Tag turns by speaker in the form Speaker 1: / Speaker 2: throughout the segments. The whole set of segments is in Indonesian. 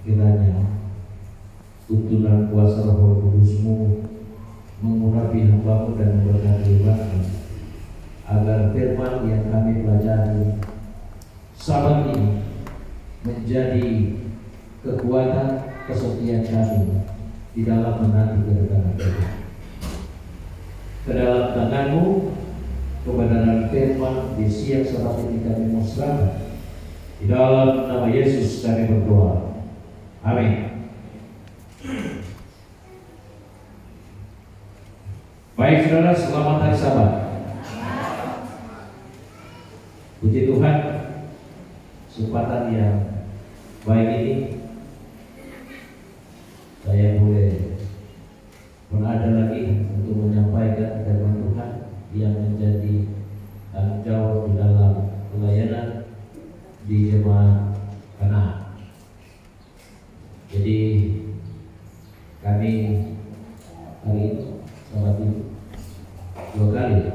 Speaker 1: kiranya tuntunan kuasa Roh Kudus-Mu mengurapi hamba-Mu dan memberkati umat-Mu, agar firman yang kami pelajari sabat ini menjadi kekuatan kesetiaan kami di dalam menanti kedatangan Tuhan. Ke dalam tangan-Mu kebenaran firman di siang sabat ini kami musrahkan. Di dalam nama Yesus kami berdoa. Amin. Baik saudara, selamat hari Sabat. Puji Tuhan, kesempatan yang baik ini saya boleh berada lagi untuk menyampaikan firman Tuhan yang menjadi tanggung jawab di dalam pelayanan di jemaat Kanaan. Jadi kami hari ini sabat ini 2 kali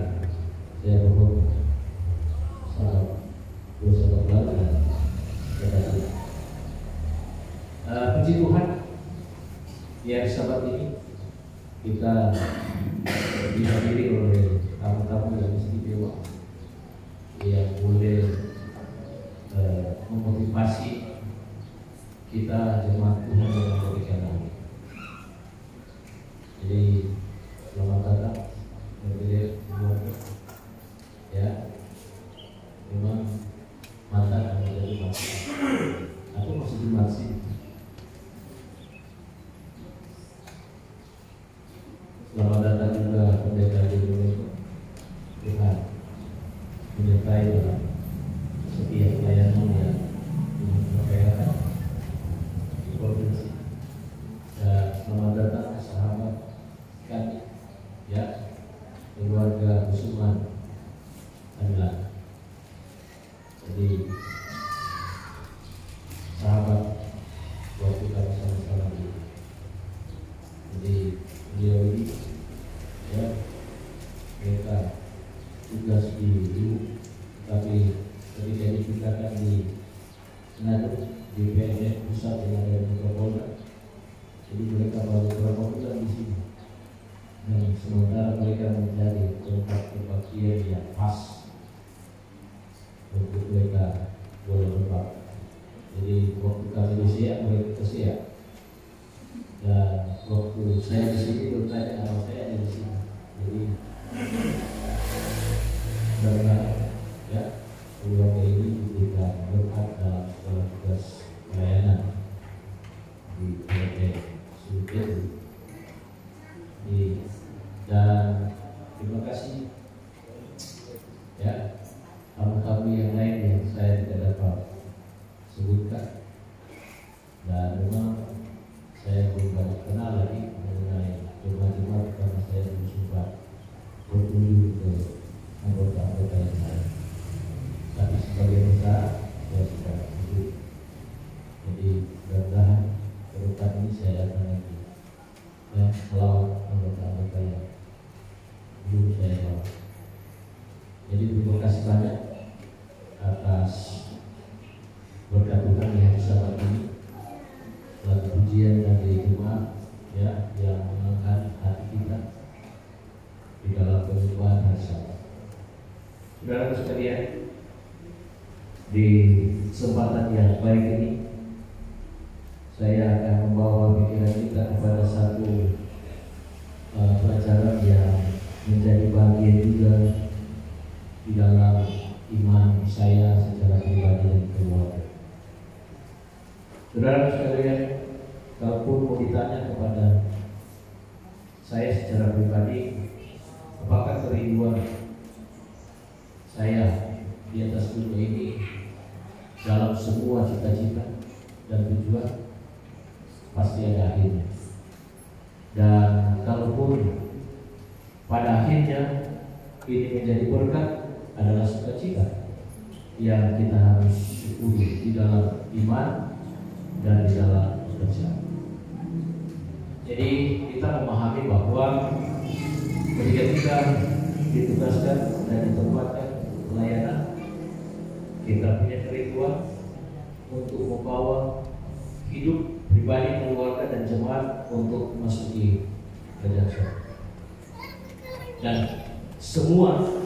Speaker 1: saya berhubung sama 2 sabat lalu dan puji Tuhan, ya sabat ini kita dihadiri oleh tamu-tamu yang istimewa yang boleh memotivasi kita jemaat Tuhan yang ada di Kanaan. Jadi selamat datang berbilir ya, memang mantan menjadi masih atau masih di masih. Selamat datang juga pendeta di Indonesia. Tuhan menyertai dalam setiap pelayanan yang dilakukan di provinsi. Dan selamat datang sahabat kami, ya, keluarga Kusuman Amilan. Jadi sahabat waktu kami sama-sama di. Jadi beliau ini, ya, mereka tugas di ibu, tapi ketika dipindahkan di Manado di PNS pusat yang ada di Kapolda, jadi mereka baru beberapa bulan di sini. Dan sementara mereka mencari tempat kebaktian yang pas untuk mereka boleh berbakti. Jadi waktu kami di Siak, mereka ke Siak. Dan waktu saya di sini bertanya kalau saya di sini. Jadi karena ya keluarga ini diberikan berkat dalam segala tugas pelayanan di PT Sultan. Dan terima kasih ya tamu-tamu yang lain yang saya tidak dapat sebutkan, dan memang saya belum banyak kenal lagi mengenai jemaat-jemaat karena saya belum sempat berkunjung ke anggota-anggota yang lain. Tapi sebagai besar saya sudah hidup. Jadi mudah-mudahan ke depan ini saya datang lagi ya, melawat anggota-anggota yang belum saya lawat. Jadi terima kasih banyak atas berkat Tuhan yang saat ini, lagu pujian dari jemaat ya yang mengangkat hati kita di dalam penyembahan hari Sabat. Saudara sekalian, di kesempatan yang baik ini saya akan membawa pikiran kita kepada satu pelajaran yang menjadi bagian juga di dalam iman saya secara pribadi dan keluarga. Saudara sekalian, kalaupun mau ditanya kepada saya secara pribadi, apakah kerinduan saya di atas dunia ini dalam semua cita-cita dan tujuan pasti ada akhirnya. Dan kalaupun pada akhirnya ini menjadi berkat adalah sukacita yang kita harus syukuri di dalam iman dan di dalam pekerjaan. Jadi kita memahami bahwa ketika kita ditugaskan dan ditempatkan pelayanan, kita punya kerinduan untuk membawa hidup untuk memasuki kerajaan surga. Dan semua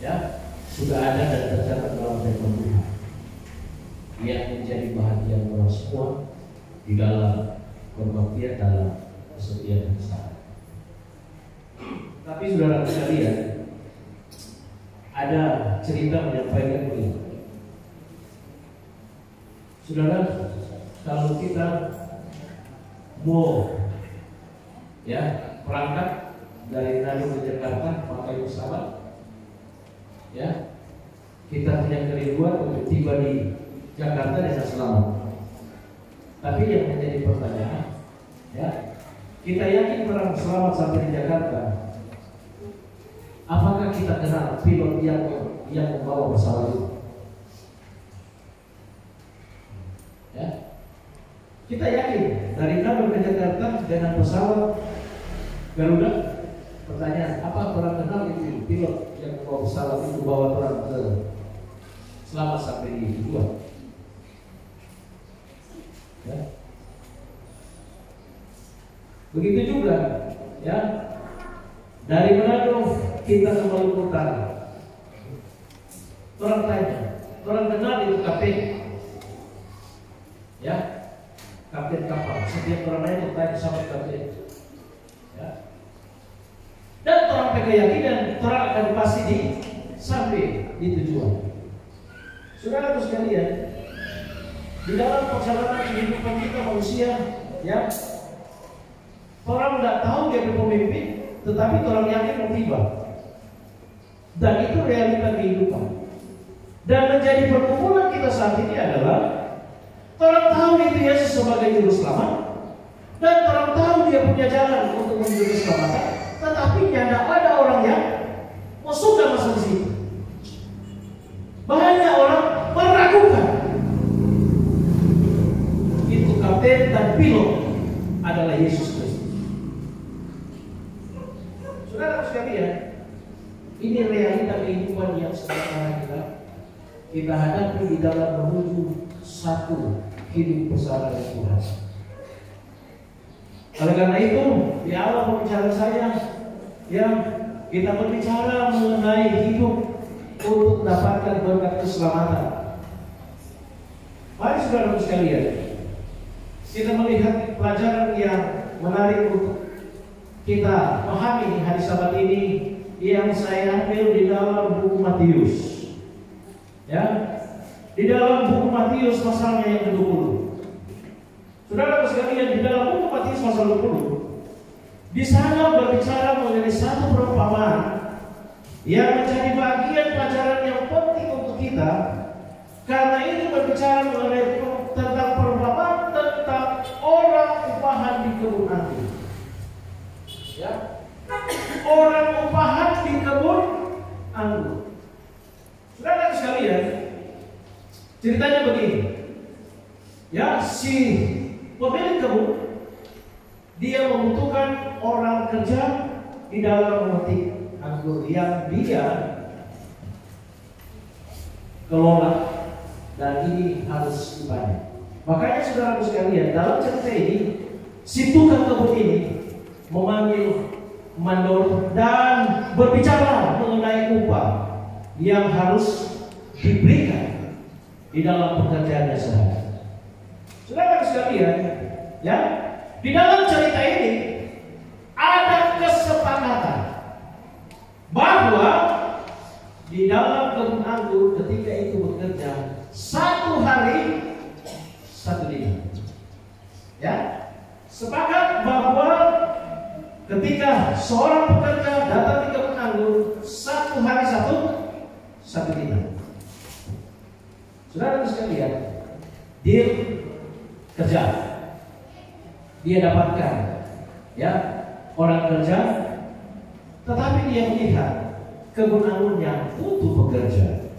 Speaker 1: ya sudah ada dan tercatat dalam firman Tuhan yang menjadi bahagian orang semua di dalam pembaktian dalam kesetiaan besar. Tapi saudara sekalian, ada cerita menyampaikan begini. Saudara, kalau kita mau ya berangkat dari Manado ke Jakarta pakai pesawat, ya kita punya kerinduan untuk tiba di Jakarta dengan selamat. Tapi yang menjadi pertanyaan, ya kita yakin orang selamat sampai di Jakarta. Apakah kita kenal pilot yang membawa pesawat itu? Ya, kita yakin dari Manado ke Jakarta dengan pesawat Garuda. Pertanyaan, apa orang kenal itu pilot yang membawa pesawat itu bawa orang ke selamat sampai di tujuan? Ya. Begitu juga, ya dari Manado kita ke Maluku Utara. Orang tanya, orang kenal itu kapten, ya kapten kapal. Setiap orang lain bertanya sama kapten, ya. Dan orang keyakinan orang akan pasti sampai di tujuan. Saudara sekalian, di dalam perjalanan kehidupan kita manusia, ya orang tidak tahu dia berpemimpin, tetapi orang yakin mau tiba. Dan itu realita kehidupan. Dan menjadi perkumpulan kita saat ini adalah orang tahu itu Yesus sebagai juru selamat, dan orang tahu dia punya jalan untuk menuju keselamatan. Tetapi tidak ada orang yang masuk dan masuk di situ. Banyak orang meragukan. Itu kapten dan pilot adalah Yesus Kristus. Saudara sekalian, ini realita kehidupan yang sekarang kita hadapi di dalam menuju satu hidup bersama dengan Tuhan. Oleh karena itu, di awal pembicaraan saya, ya kita berbicara mengenai hidup untuk mendapatkan berkat keselamatan. Mari saudara sekalian, kita melihat pelajaran yang menarik untuk kita pahami hari Sabat ini yang saya ambil di dalam buku Matius. Ya, di dalam buku Matius pasalnya yang ke-20. Saudara sekalian, di dalam buku Matius pasal 20, di sana berbicara mengenai satu perumpamaan yang menjadi bagian pelajaran yang penting untuk kita, karena ini berbicara mengenai tentang perumpamaan tentang orang upahan di kebun anggur. Ya, orang upahan di kebun anggur. Saudara sekalian, ceritanya begini. Ya, si pemilik kebun dia membutuhkan orang kerja di dalam memetik anggur yang dia kelola, dan ini harus dibayar. Makanya saudara sekalian, dalam cerita ini si tukang kebun ini memanggil mandor dan berbicara mengenai upah yang harus diberikan di dalam pekerjaannya sehari. Saudara sekalian, ya, di dalam cerita ini ada kesepakatan bahwa di dalam kebun anggur ketika itu bekerja 1 hari 1 dinar. Ya, sepakat bahwa ketika seorang pekerja datang di kebun anggur 1 hari 1 dinar. Saudara sekalian, dia kerja, dia dapatkan, ya, orang kerja, tetapi dia melihat kebun anggurnya butuh pekerja.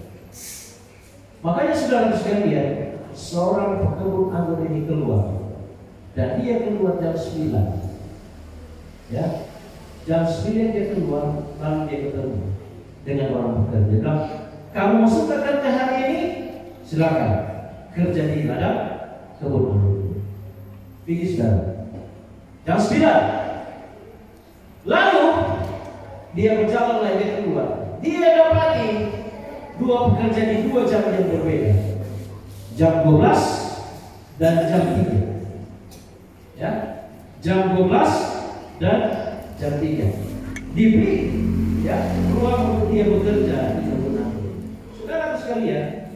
Speaker 1: Makanya saudara sekalian, seorang pekebun anggur ini keluar, dan dia keluar jam 9. Ya, jam 9 dia keluar, lalu dia ketemu dengan orang pekerja. Dia bilang, kamu mau suka kerja hari ini? Silakan kerja di ladang kebun anggur. Pergi saudara. Jam 9. Lalu dia berjalan lagi keluar. Dia dapati dua pekerja di dua jam yang berbeda. Jam 12 dan jam 3. Ya, jam 12 dan jam 3. Diberi ya ruang untuk dia bekerja di kebun anggur. Saudara sekalian,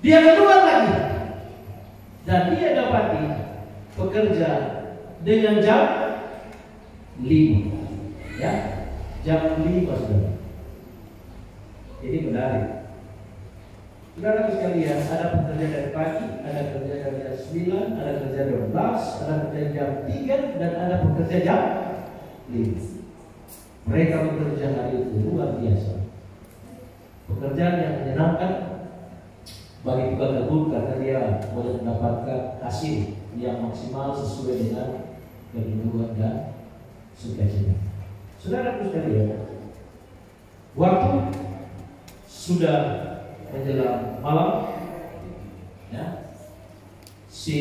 Speaker 1: dia keluar lagi dan dia dapati pekerja dengan jam 5. Ya, jam 5 saudara. Ini menarik. Saudara sekalian, ada pekerja dari pagi, ada pekerja dari jam 9, ada pekerja jam 12, ada pekerja jam 3, dan ada pekerja jam 5. Mereka bekerja hari itu luar biasa. Pekerjaan yang menyenangkan bagi tukang kebun karena dia boleh mendapatkan hasil yang maksimal sesuai dengan kerinduan dan sukacita. Saudara sekalian, waktu sudah menjelang malam, ya, si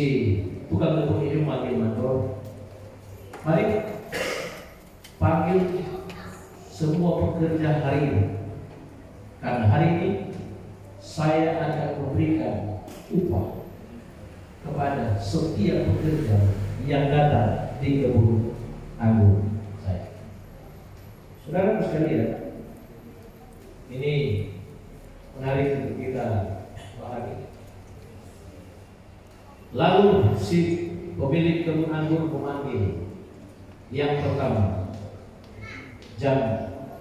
Speaker 1: tukang kebun ini memanggil mandor, mari panggil semua pekerja hari ini, karena hari ini saya akan memberikan upah kepada setiap pekerja yang datang di kebun anggur saya. Saudara sekalian, ini menarik untuk kita bahagia. Lalu si pemilik kebun anggur memanggil yang pertama jam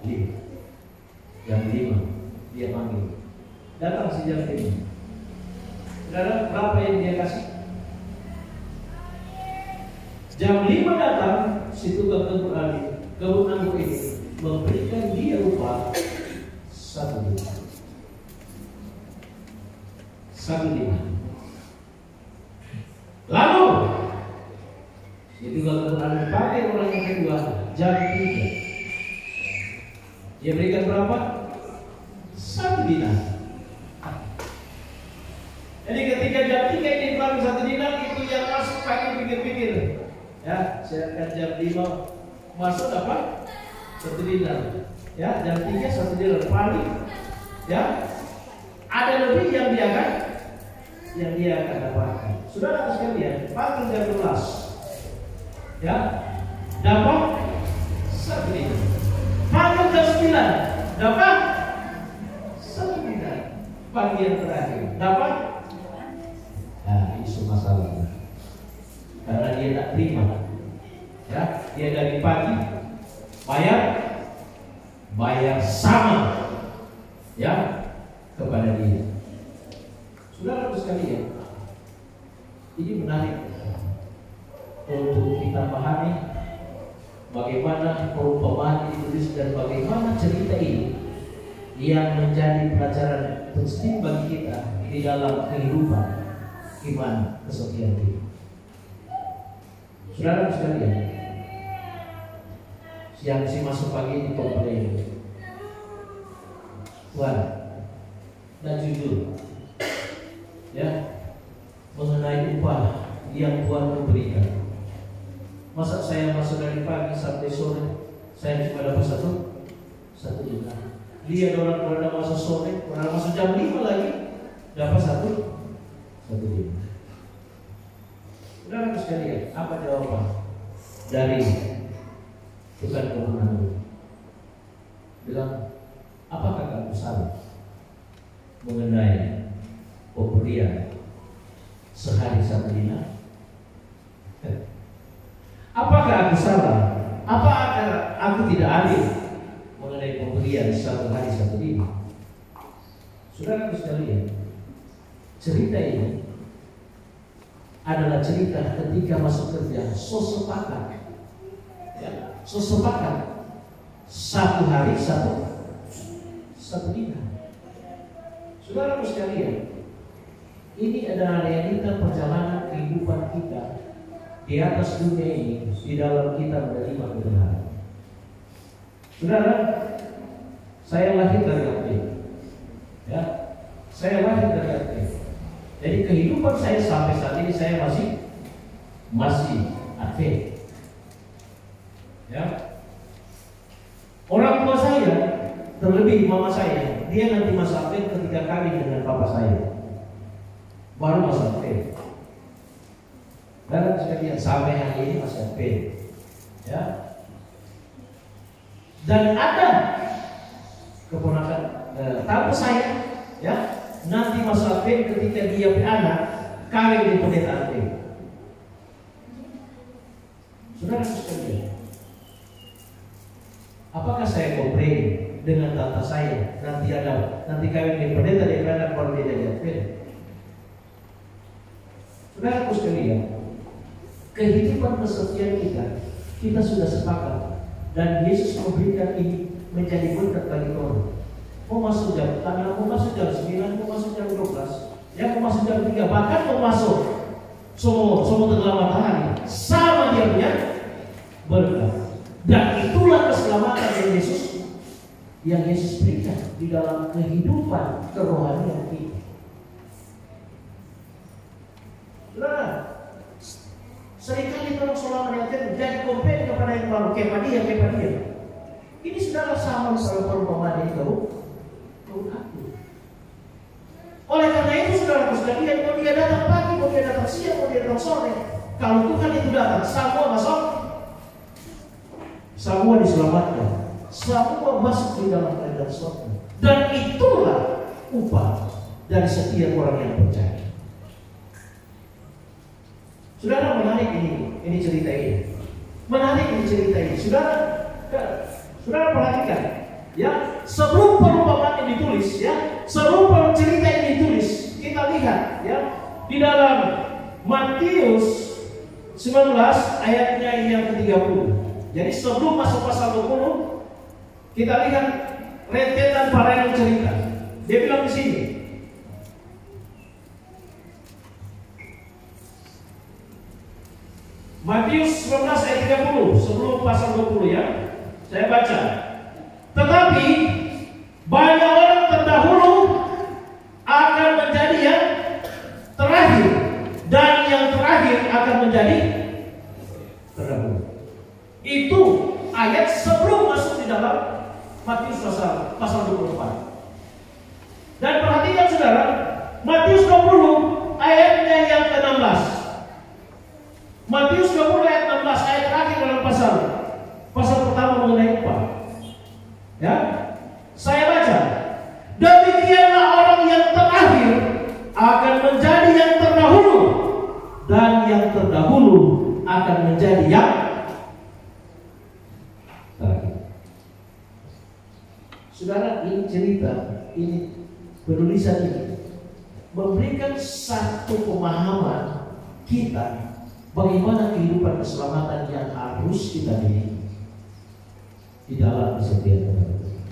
Speaker 1: 5. Jam 5 dia panggil. Datang si jam 5. Saudara, berapa yang dia kasih? Jam 5 datang si tukang kebun anggur ini memberikan dia upah 1 dinar. 1 dinar. Lalu itu kalau pakai orang yang kedua jam 3, dia berikan berapa? 1 dinar. Jadi ketika jam 3 ini baru 1 dinar, itu yang masuk pakai pikir-pikir. Ya, sedangkan jam 5 masuk apa? 1 dinar. Ya, jam 3 1 dinar paling. Ya, ada lebih yang dia akan dapatkan. Saudara sekalian, panggil jam 12. Ya, dapat 1 dinar. Panggil jam 9, dapat 1 dinar. Pagi yang terakhir, dapat. Nah, isu masalah. Karena dia tak terima. Ya, dia dari pagi bayar sama, ya, kepada dia. Saudara sekalian, ini menarik untuk kita pahami bagaimana perumpamaan ditulis dan bagaimana cerita ini yang menjadi pelajaran penting bagi kita di dalam kehidupan iman kesetiaan kita. Saudara sekalian, siang si masuk pagi ini komplain, Tuhan, dan jujur, ya, mengenai upah yang Tuhan memberikan. Masa saya masuk dari pagi sampai sore, saya cuma dapat satu dinar. Dia orang pada masuk sore, orang masuk jam 5 lagi, dapat satu dinar. Saudara sekalian, apa jawaban dari tukang kebun anggur? Bilang, apakah kamu salah mengenai pemberian sehari 1 dinar? Apakah aku salah? Apakah aku tidak adil mengenai pemberian 1 hari 1 dinar? Saudara sekalian, cerita ini adalah cerita ketika masuk kerja sepakat, ya, sepakat 1 hari 1 dinar. Saudara sekalian, ini adalah realita perjalanan kehidupan kita di atas dunia ini, di dalam kita menerima kebenaran. Saudara, saya lahir dari Aceh, ya, saya lahir dari Aceh. Jadi kehidupan saya sampai saat ini saya masih
Speaker 2: Advent. Ya. Orang tua saya, terlebih mama saya, dia nanti masa Advent ketika kawin dengan papa saya. Baru masa Advent. Dan sekalian sampai hari ini masa Advent. Ya. Dan ada keponakan tante saya, ya, nanti masa Advent ketika dia punya anak kawin di pendeta Advent. Saudara sekalian, apakah saya komplain dengan tante saya nanti kawin di pendeta di anak baru dia jadi Advent? Saudara sekalian, kehidupan kesetiaan kita sudah sepakat. Dan Yesus memberikan ini menjadi berkat bagi orang. Mau masuk jam 6, mau masuk jam 9, mau masuk jam 12, ya mau masuk jam 3, bahkan mau masuk semua tenggelam matahari, sama dia punya berkat. Dan itulah keselamatan yang Yesus berikan di dalam kehidupan kerohanian kita. Saudara, seringkali orang selama yang jadi komplain kepada yang baru, kepada dia. Ini saudara sama misalnya perumpamaan itu. Oleh karena itu saudara sekalian, mau dia datang pagi, mau dia datang siang, mau dia datang sore, kalau Tuhan itu datang, semua masuk, semua diselamatkan, semua masuk di dalam kerajaan surga. Dan itulah upah dari setiap orang yang percaya. Saudara, menarik ini cerita ini. Menarik ini cerita ini. Saudara perhatikan, ya, sebelum perumpamaan ini ditulis, ya, sebelum cerita ini ditulis, kita lihat, ya, di dalam Matius 19 ayatnya yang ke-30. Jadi sebelum masuk pasal 20, kita lihat rentetan para yang cerita. Dia bilang di sini, Matius 19 ayat 30, sebelum pasal 20, ya. Saya baca. Tetapi banyak orang terdahulu akan menjadi yang terakhir, dan yang terakhir akan menjadi terdahulu. Itu ayat sebelum masuk di dalam Matius pasal 24. Dan perhatikan saudara, Matius 20 ayatnya yang ke-16. Matius 20 ayat 16, ayat terakhir dalam pasal pertama mengenai upah. Ya, saya baca. Demikianlah orang yang terakhir akan menjadi yang terdahulu, dan yang terdahulu akan menjadi yang terakhir. Saudara, ini cerita, ini penulisan ini memberikan satu pemahaman kita bagaimana kehidupan keselamatan yang harus kita miliki di dalam kesetiaan kepada Tuhan.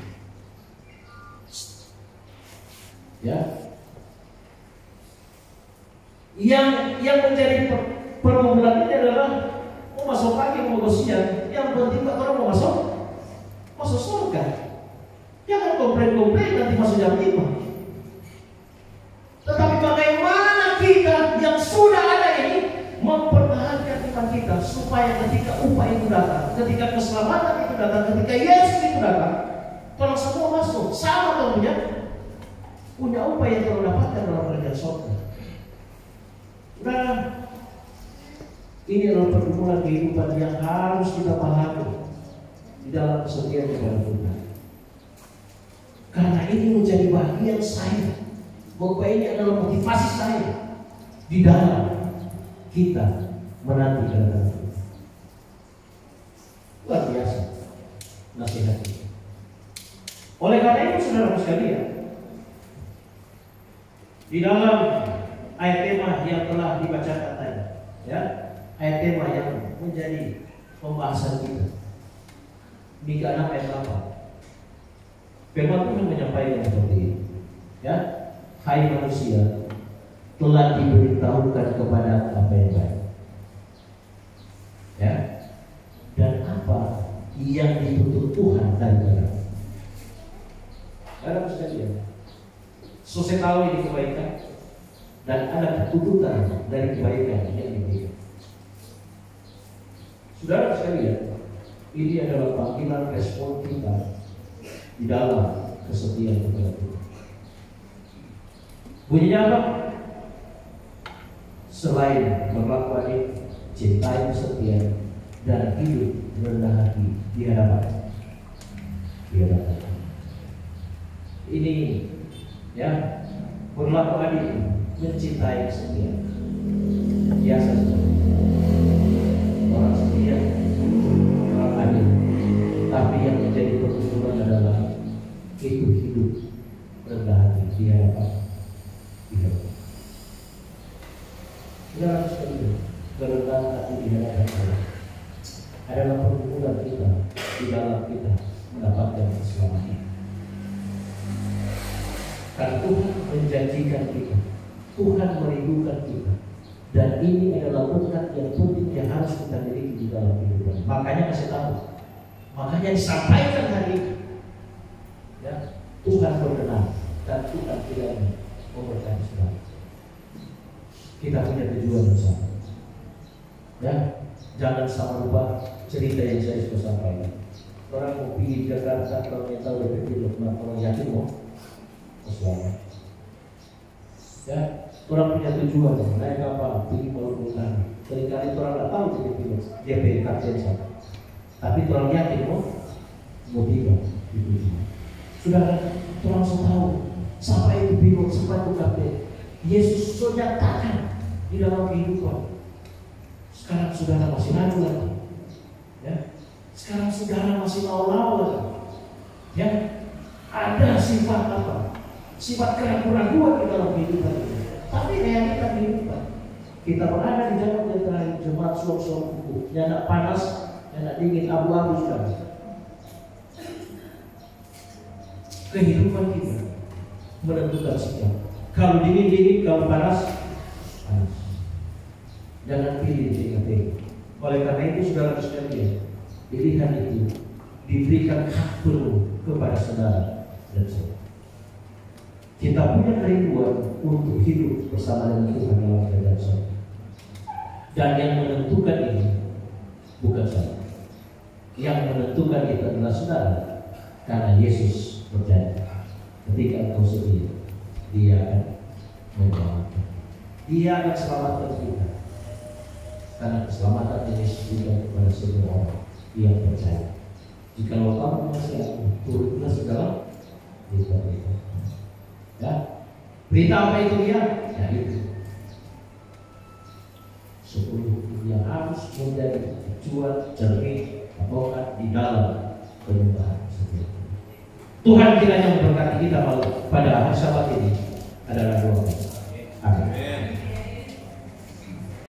Speaker 2: Ya, yang menjadi pergumulan ini adalah mau masuk pagi, mau siang, yang penting orang mau masuk surga. Jangan komplain nanti masuk jam 5. Tetapi bagaimana kita yang sudah ada ini mempertahankan iman kita supaya ketika upah itu datang, ketika keselamatan itu datang, ketika Yesus itu datang, kalau semua masuk sama punya upah yang telah dapatkan dalam kerajaan surga. Nah, ini adalah pergumulan kehidupan yang harus kita pahami di dalam kesetiaan kepada Tuhan. Karena ini menjadi bagian saya, bahwa ini adalah motivasi saya di dalam kita menanti kedatangan Tuhan. Luar biasa nasihat ini. Oleh karena itu saudara sekalian, di dalam ayat tema yang telah dibacakan tadi, ya, ayat tema yang menjadi pembahasan kita, Mika 6 ayat 8. Firman Tuhan menyampaikan seperti ini, ya, hai manusia, telah diberitahukan kepada apa yang baik, ya, dan apa yang dituntut Tuhan daripada. Saudara sekalian, saya tahu ini kebaikan dan ada tuntutan dari kebaikan yang diberikan. Saudara sekalian, ini adalah panggilan respon kita di dalam kesetiaan kepada Tuhan. Bunyinya apa? Selain berlaku adil, cintai kesetiaan, dan hidup rendah hati di hadapan Tuhan. Ini ya, berlaku adil, mencintai kesetiaan. Biasa orang setia, orang adil. Tapi yang menjadi pertumbuhan adalah hidup rendah hati di hadapan Tuhan. Saudara sekalian, kerendahan hati di hadapan Allah adalah pertumbuhan kita di dalam kita mendapatkan keselamatan. Karena Tuhan menjanjikan kita, Tuhan merindukan kita, dan ini adalah berkat yang penting yang harus kita miliki di dalam kehidupan. Makanya kasih tahu, makanya disampaikan hari ini, ya, Tuhan berkenan dan Tuhan tidak memberkati saudara. Kita punya tujuan bersama. Ya, jangan sama lupa cerita yang saya sudah sampaikan. Orang mau pergi Jakarta, kalau yang tahu lebih kecil, orang yakin mau selamat. Ya, orang punya tujuan, naik kapal, pergi ke luar utara. Seringkali orang nggak tahu jadi pilot, dia pilih kapten sana. Tapi orang yakin mau tiba di tujuan. Sudah, orang sudah tahu siapa itu pilot, siapa itu kapten. Yesus sudah nyatakan di dalam kehidupan. Sekarang saudara masih ragu lagi, ya. Sekarang saudara masih mau lagi, ya. Ada sifat apa? Sifat keraguan-keraguan di dalam kehidupan ini. Tapi realita kehidupan, kita berada di zaman yang terakhir, jemaat suam-suam kuku, yang nak panas, yang nak dingin, abu-abu sudah. Kehidupan kita menentukan sikap. Kalau dingin, kalau panas. Jangan pilih JKT. Oleh karena itu saudara sekalian, pilihan itu diberikan hak penuh kepada saudara dan saya. Kita punya kerinduan untuk hidup bersama dengan Tuhan dalam keadaan saya. Dan yang menentukan ini bukan saya. Yang menentukan itu adalah saudara. Karena Yesus berjanji, ketika engkau setia, Dia akan menyelamatkan. Dia akan selamatkan kita. Karena keselamatan Yesus juga kepada semua orang yang percaya. Jika kamu masih aku, turutlah segala berita. Ya, berita apa itu dia? Ya itu 10 yang harus menjadi tujuan jernih apakah di dalam penyembahan setiap. Tuhan kiranya memberkati kita pada hari Sabat ini.